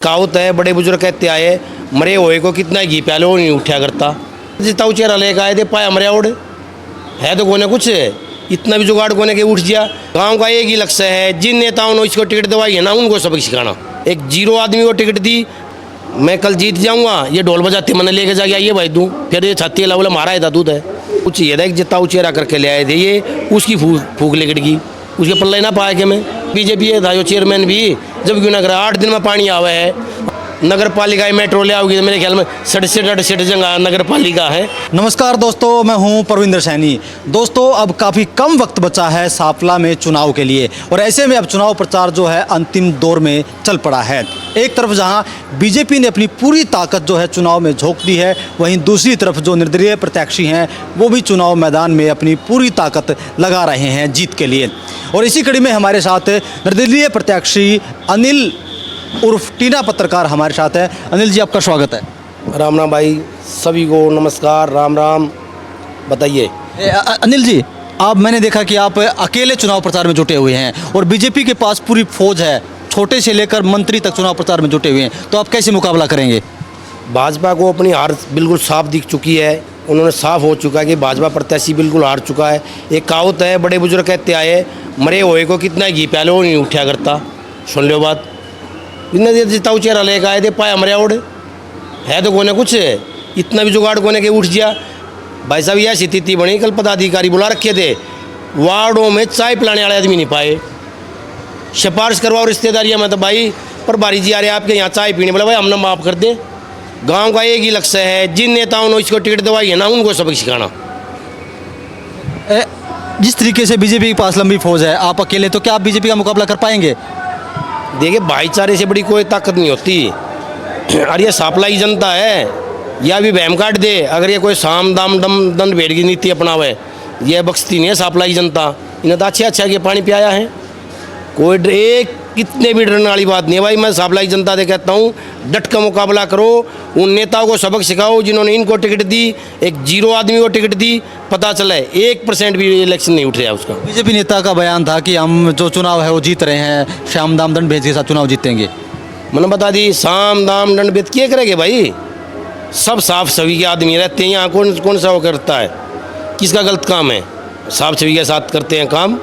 कहावत है, बड़े बुजुर्ग कहते आए, मरे हुए को कितना घी प्यालो वो नहीं उठा करता। जितना चेहरा लेकर आए थे पाया मरे उड़ है तो कोने कुछ इतना भी जुगाड़ कोने के उठ गया। गांव का एक ही लक्ष्य है, जिन नेताओं ने इसको टिकट दवाई है ना उनको सबक सिखाना। एक जीरो आदमी को टिकट दी, मैं कल जीत जाऊंगा, ये ढोल बजाते मैंने लेके जा गया ये भाई दूँ, फिर ये छाती अला बोला मारा है दूध है कुछ ये था कि जितना चेहरा करके ले आए थे ये उसकी फूक लेकट गई, उसके पल्ले ना पाया कि मैं बीजेपी था जो चेयरमैन भी जब क्यों ना करा 8 दिन में पानी आवा है। नगर पालिका मेट्रो ले आओगी तो मेरे ख्याल में 67 जगह नगर पालिका है। नमस्कार दोस्तों, मैं हूं परविंदर सैनी। दोस्तों, अब काफ़ी कम वक्त बचा है सापला में चुनाव के लिए और ऐसे में अब चुनाव प्रचार जो है अंतिम दौर में चल पड़ा है। एक तरफ जहां बीजेपी ने अपनी पूरी ताकत जो है चुनाव में झोंक दी है, वहीं दूसरी तरफ जो निर्दलीय प्रत्याशी हैं वो भी चुनाव मैदान में अपनी पूरी ताकत लगा रहे हैं जीत के लिए। और इसी कड़ी में हमारे साथ निर्दलीय प्रत्याशी अनिल उर्फ टीना पत्रकार हमारे साथ है। अनिल जी, आपका स्वागत है। राम राम भाई, सभी को नमस्कार, राम राम। बताइए अनिल जी, मैंने देखा कि आप अकेले चुनाव प्रचार में जुटे हुए हैं और बीजेपी के पास पूरी फौज है, छोटे से लेकर मंत्री तक चुनाव प्रचार में जुटे हुए हैं, तो आप कैसे मुकाबला करेंगे? भाजपा को अपनी हार बिल्कुल साफ दिख चुकी है, उन्होंने साफ हो चुका है कि भाजपा प्रत्याशी बिल्कुल हार चुका है। एक कहावत है, बड़े बुजुर्ग कहते आए, मरे हुए को कितना घी प्यालो वो नहीं उठा करता। सुन लो बात, इतना जितना चेहरा लेकर आए थे पाया मरिया उड़ है तो कोने कुछ इतना भी जुगाड़ कोने के उठ गया। भाई साहब यह स्थिति बनी, कल पदाधिकारी बुला रखे थे, वार्डों में चाय पिलाने वाले आदमी नहीं पाए, सिफारिश करवाओ रिश्तेदारियाँ में तो भाई प्रभारी जी आ रहे आपके यहाँ चाय पीने, बोला भाई हमने माफ़ कर दे। गांव का एक ही लक्ष्य है, जिन नेताओं ने इसको टिकट दवाई है ना उनको सबक सिखाना। जिस तरीके से बीजेपी के पास लंबी फौज है, आप अकेले, तो क्या आप बीजेपी का मुकाबला कर पाएंगे? देखिए, भाईचारे से बड़ी कोई ताकत नहीं होती। और ये सापला की जनता है, या भी बहम काट दे, अगर ये कोई साम दाम दम दंड भेड़ की नीति अपनावे, ये बख्शती नहीं है सापला की जनता। इन्हें तो अच्छा कि पानी पियाया है, कोई एक कितने भी डरने वाली बात नहीं है भाई। मैं सापला की जनता से कहता हूँ, डट का मुकाबला करो, उन नेताओं को सबक सिखाओ जिन्होंने इनको टिकट दी। एक जीरो आदमी को टिकट दी, पता चला है 1% भी इलेक्शन नहीं उठ रहा उसका। बीजेपी नेता का बयान था कि हम जो चुनाव है वो जीत रहे हैं, श्याम दाम दंड भेद के साथ चुनाव जीतेंगे। मैंने बता दी, साम दाम दंड भेद किए करेंगे भाई, सब साफ सभी के आदमी रहते हैं यहाँ, कौन सा वो करता है, किसका गलत काम है, साफ सभी के साथ करते हैं काम,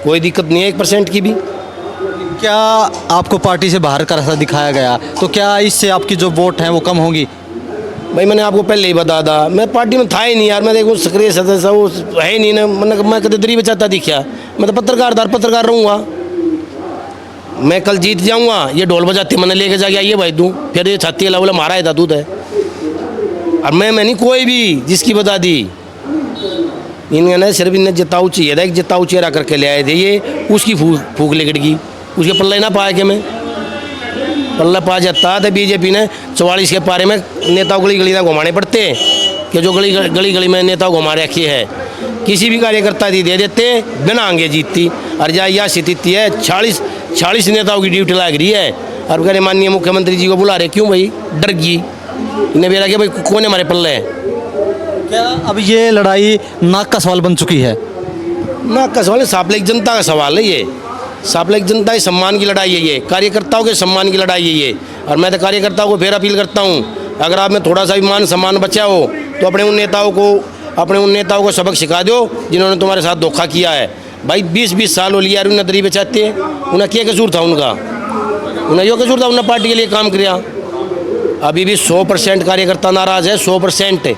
कोई दिक्कत नहीं है 1% की भी। क्या आपको पार्टी से बाहर का रास्ता दिखाया गया तो क्या इससे आपकी जो वोट हैं वो कम होगी? भाई मैंने आपको पहले ही बता दा, मैं पार्टी में था ही नहीं यार, मैं देखो सक्रिय सदस्य वो है ही नहीं ना, मैं कभी दरी बचाता दिखा, मैं तो पत्रकार रहूँगा। मैं कल जीत जाऊँगा, ये ढोल बजाते मैंने लेके जा गया ये भाई दूँ, फिर ये छाती अला बोला मारा है दूध है। और मैं नहीं कोई भी जिसकी बता दी, इन्होंने सिर्फ इन्हें जिताऊ चाहिए था, एक जिताऊ चेहरा करके ले आए थे ये, उसकी फूक लेकट गई, उसके पल्ले ना पाया कि मैं पल्ला पा जाता तो बीजेपी ने 44 के पारे में नेताओं गली ना घुमाने पड़ते कि जो गली में नेताओं घुमा रखी है, किसी भी कार्यकर्ता दी दे देते बिना आगे जीतती। और यह स्थिति है, 40 नेताओं की ड्यूटी लग रही है और कह रहे माननीय मुख्यमंत्री जी को बुला रहे, क्यों भाई डर गई, इन्हें बेरा कि भाई कौन हमारे पल्ले है। क्या अब ये लड़ाई नाक का सवाल बन चुकी है? नाक का सवाल है, सापले की जनता का सवाल है ये, सापले की जनता के सम्मान की लड़ाई है ये, कार्यकर्ताओं के सम्मान की लड़ाई है ये। और मैं तो कार्यकर्ताओं को फिर अपील करता हूँ, अगर आप में थोड़ा सा भी मान सम्मान बचा हो तो अपने उन नेताओं को सबक सिखा दो जिन्होंने तुम्हारे साथ धोखा किया है। भाई 20 साल हो लिया उन्हें दरी बचाते हैं, उन्हें क्या कसूर था उनका, उन्हें यो कसूर था, उन्हें पार्टी के लिए काम किया। अभी भी 100% कार्यकर्ता नाराज़ है, 100%।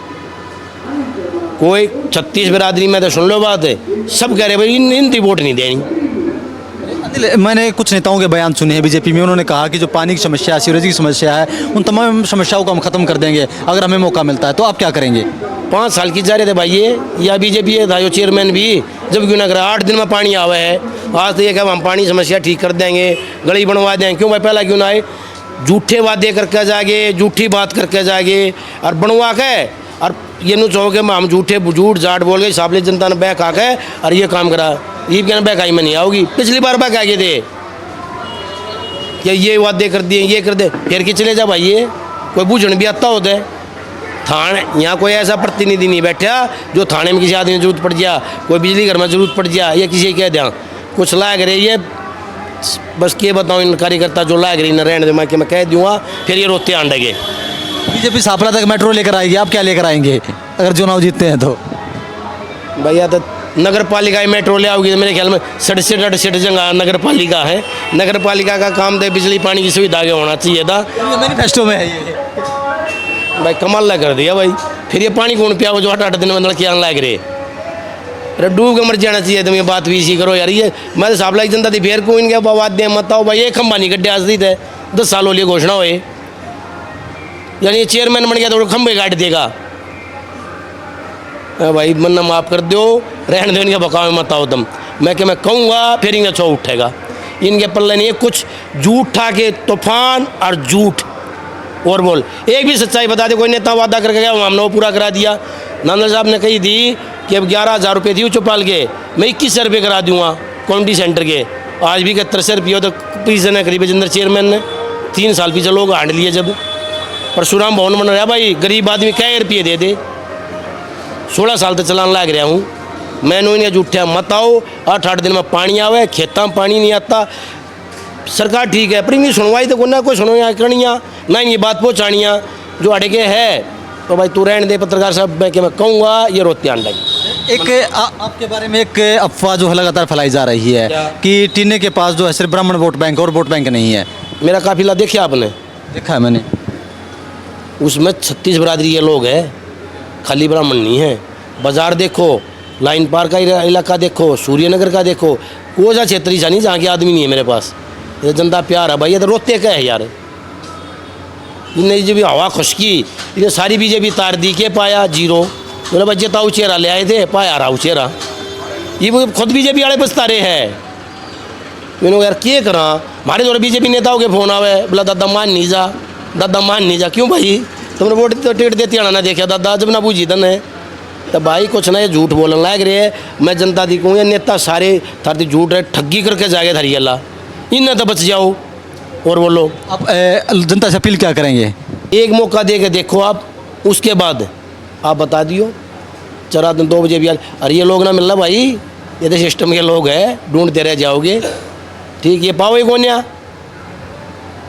कोई 36 बिरादरी में तो सुन लो बात है, सब कह रहे भाई इन वोट नहीं देनी। मैंने कुछ नेताओं के बयान सुने हैं बीजेपी में, उन्होंने कहा कि जो पानी की समस्या है, सीवरेज की समस्या है, उन तमाम समस्याओं को हम ख़त्म कर देंगे अगर हमें मौका मिलता है, तो आप क्या करेंगे? 5 साल की जा रहे थे भाई ये, या बीजेपी था जो चेयरमैन भी जब क्यों ना करा 8 दिन में पानी आवा है, आज तो ये कहा हम पानी समस्या ठीक कर देंगे, गली बनवा देंगे, क्यों भाई पहला क्यों ना आए, झूठे वादे करके जागे, झूठी बात करके जागे और बनवा के, और ये नु चाहो कि हम झूठ जाट बोल गए, सापले जनता ने बैक आ गए और ये काम करा, ये कहना बैकाई में नहीं आओगी। पिछली बार बैक आगे थे कि ये वादे कर दिए, ये कर दे, फिर कि चले जा भाई, ये कोई बूझन भी आता होता है। थाने यहाँ कोई ऐसा प्रतिनिधि नहीं बैठा जो थाने में किसी आदमी की जरूरत पड़ गया, कोई बिजली घर में जरूरत पड़ गया, या किसी कह दिया कुछ लायक रही है बस के बताऊँ इन कार्यकर्ता जो लाग रही न रहने दे, मैं कह दूंगा फिर ये रोते आंडेंगे। बीजेपी सापला तक मेट्रो लेकर आएगी, आप क्या लेकर आएंगे अगर चुनाव जीतते हैं तो? भैया तो नगर पालिका मेट्रो ले आओगी तो मेरे ख्याल में 67-68 जगह नगर पालिका है। नगर पालिका का काम तो बिजली पानी की सुविधा के होना चाहिए था। मैनिफेस्टो में है ये। भाई कमाल ला कर दिया भाई। फिर ये पानी कौन पिया वो जो 8-8 दिन में नलके आने लग रहे। अरे डूब के मर जाना चाहिए तुम, ये बात भी इसी करो यार। ये मैं तो सापला की जनता थी फिर को इनके बात दे मत आओ भाई। ये खंबा नहीं गड्ढे आज थे 10 सालों लिए घोषणा हुए, यानी ये चेयरमैन बन गया तो खंबे काट देगा। भाई मन्ना माफ़ कर दो, रहने दो, इनके बकाव में मत आओ तुम। मैं कहूँगा फिर इनका छो उठेगा। इनके पल्ले नहीं है कुछ। झूठ ठा के तूफान और झूठ और बोल, एक भी सच्चाई बता दे। कोई नेता वादा करके गया हमने वो पूरा करा दिया। नांदल साहब ने कही थी कि अब 11,000 रुपये थी चौपाल के, मैं 2100 रुपये करा दूँगा कम्युनिटी सेंटर के। आज भी 7100 रुपये तो पीछे ने करीब जिंदर चेयरमैन ने 3 साल पीछे लोग हांड लिए। जब परशुराम भवन बन रहा भाई, गरीब आदमी क्या रुपये दे दे। 16 साल तक चलान लग रहा हूँ मैंने। इन्हें झूठा मत आओ। 8-8 दिन में पानी आवे, खेतों में पानी नहीं आता। सरकार ठीक है पर इनकी सुनवाई तो कोई ना कोई सुनवाई करनिया ना, ये बात पहुँचानिया जो अड़के है। तो भाई तू रहने दे पत्रकार साहब, मैं कहूँगा ये रोते अंडा की। एक आपके बारे में एक अफवाह जो है लगातार फैलाई जा रही है कि टीने के पास जो है सिर्फ ब्राह्मण वोट बैंक और वोट बैंक नहीं है। मेरा काफिला देखिए आपने? देखा है मैंने। उसमें 36 बरादरी के लोग हैं, खाली ब्राह्मण नहीं है। बाजार देखो, लाइन पार का इलाका देखो, सूर्यनगर का देखो, कोजा क्षेत्र ही नहीं जहाँ के आदमी नहीं है मेरे पास। ये जनता प्यार है भाई। ये तो रोते क्या है यार। इन्हें जब भी हवा खुशकी इन्हें सारी बीजेपी तार दी के पाया जीरो। बोले बच्चे ताऊ चेहरा ले आए थे, पाया रहा चेहरा। ये वो खुद बीजेपी वाले बसता रहे हैं। मैंने यार क्या करा, हमारे जो बीजेपी नेताओं के फोन आवे, बोला दादा मान नहीं जा, दादा मान नहीं जा। क्यों भाई तुमने वोट तो टिकट देती आना ना देखा दादा जब ना बूझी तन है। तो भाई कुछ ना ये झूठ बोलने लग रहे है। मैं जनता दी कहूँ ये नेता सारे थारती झूठ है, ठगी करके जागे थारी अल्लाह इन तो बच जाओ। और बोलो आप जनता से अपील क्या करेंगे? एक मौका दे के देखो आप, उसके बाद आप बता दियो। चरा दिन 2 बजे भी अरे ये लोग ना मिलना भाई, ये तो सिस्टम के लोग हैं, ढूंढते रह जाओगे। ठीक ये पाओ कौन या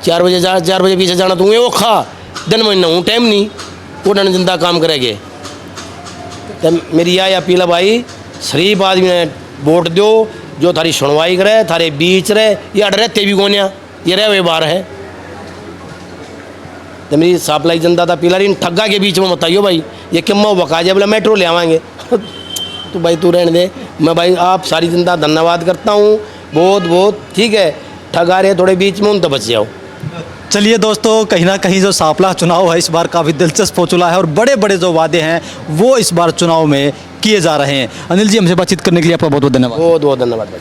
4 बजे जा, 4 बजे पीछे जाना तू वो खा दिन महीना हूँ टाइम नहीं वो जनता काम करेंगे। तो मेरी यह अपील है भाई, शरीफ आदमी ने वोट दो जो थारी सुनवाई करे, थारे बीच रहे। ये अड़ रहते भी कौन या, ये रहे हुए बार है। तो मेरी सापलाई जनता था पिलर इन ठग्गा के बीच में बताइयो भाई। ये किम्मा बका जाए बोला मेट्रो ले आवाएंगे तो भाई तू रहने दे। मैं भाई आप सारी जनता धन्यवाद करता हूँ बहुत बहुत। ठीक है ठगा रहे थोड़े बीच में उन तो बच जाओ। चलिए दोस्तों, कहीं ना कहीं जो सापला चुनाव है इस बार काफ़ी दिलचस्प हो चुका है और बड़े बड़े जो वादे हैं वो इस बार चुनाव में किए जा रहे हैं। अनिल जी हमसे बातचीत करने के लिए आपका बहुत बहुत धन्यवाद। बहुत बहुत धन्यवाद भाई।